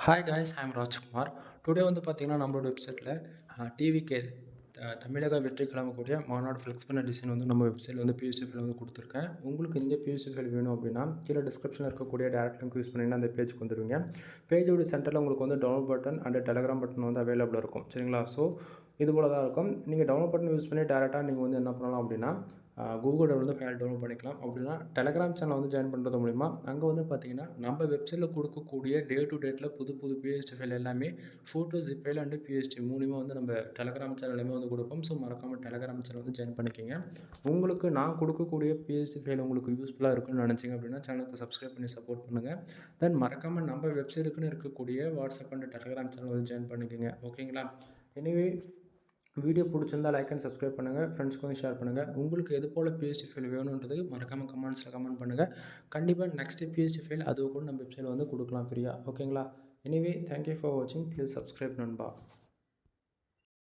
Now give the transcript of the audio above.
Hi guys, I am Rajkumar. Today வந்து பார்த்தீங்கன்னா, நம்மளோட வெப்சைட்டில் டிவிகே தமிழக வெற்றி கிளம்பக்கூடிய மாநாடு ஃப்ளெக்ஸ் பண்ண டிசைன் வந்து நம்ம வெப்சைட்டில் வந்து பிஎஸ்டி ஃபைல் வந்து கொடுத்துருக்கேன். உங்களுக்கு இந்த பிஎஸ்டி ஃபைல் வேணும் அப்படின்னா கீழே டிஸ்கிரிப்ஷனில் இருக்கக்கூடிய டேரக்ட் லிங்க் யூஸ் பண்ணிங்கன்னா அந்த பேஜுக்கு வந்துடுவீங்க. பேஜோட சென்டரில் உங்களுக்கு வந்து download button and Telegram button வந்து அவைலபிளாக இருக்கும். சரிங்களா? ஸோ இது போல தான் இருக்கும். நீங்கள் டவுன்லோட் பட்டன் யூஸ் பண்ணி டேரெக்டாக நீங்கள் வந்து என்ன பண்ணலாம் அப்படின்னா கூகுள் வந்து ஃபைல் டவுன்லோட் பண்ணிக்கலாம். அப்படின்னா டெலகிராம் சேனல் வந்து ஜாயின் பண்ணுறது மூலிமா அங்கே வந்து பார்த்தீங்கன்னா நம்ம வெப்சைட்டில் கொடுக்கக்கூடிய டே டு டேட்டில் புது புது பிஎஸ்டி ஃபைல் எல்லாமே photo zip file and PSD மூலிமா வந்து நம்ம டெலகிராம் சேனல்லையுமே வந்து கொடுப்போம். ஸோ மறக்காமல் டெலகிராம் சேனல் வந்து ஜாயின் பண்ணிக்கோங்க. உங்களுக்கு நான் கொடுக்கக்கூடிய பிஎஸ்டி ஃபைல் உங்களுக்கு யூஸ்ஃபுல்லாக இருக்குன்னு நினச்சிங்க அப்படின்னா சேனலுக்கு சப்ஸ்கிரைப் பண்ணி சப்போர்ட் பண்ணுங்கள். தென் மறக்காமல் நம்ம வெப்சைட்டுக்குன்னு இருக்கக்கூடிய வாட்ஸ்அப் அண்ட் டெலகிராம் சேனல் வந்து ஜாயின் பண்ணிக்கோங்க. ஓகேங்களா? எனிவே வீடியோ பிடிச்சிருந்தா லைக் அண்ட் சப்ஸ்கிரைப் பண்ணுங்கள். ஃப்ரெண்ட்ஸ்க்கு வந்து ஷேர் பண்ணுங்கள். உங்களுக்கு எது போல் பிஎஸ்டி ஃபைல் வேணுன்றது மறக்காமல் கமெண்ட்ஸில் கமெண்ட் பண்ணுங்கள். கண்டிப்பாக நெக்ஸ்ட்டு பிஎஸ்டி ஃபைல் அது கூட நம்ம வெப்சைட்டில் வந்து கொடுக்கலாம் ஃப்ரீயாக. ஓகேங்களா? எனிவே தேங்க்யூ ஃபார் வாட்சிங். ப்ளீஸ் சப்ஸ்கிரைப் நண்பா.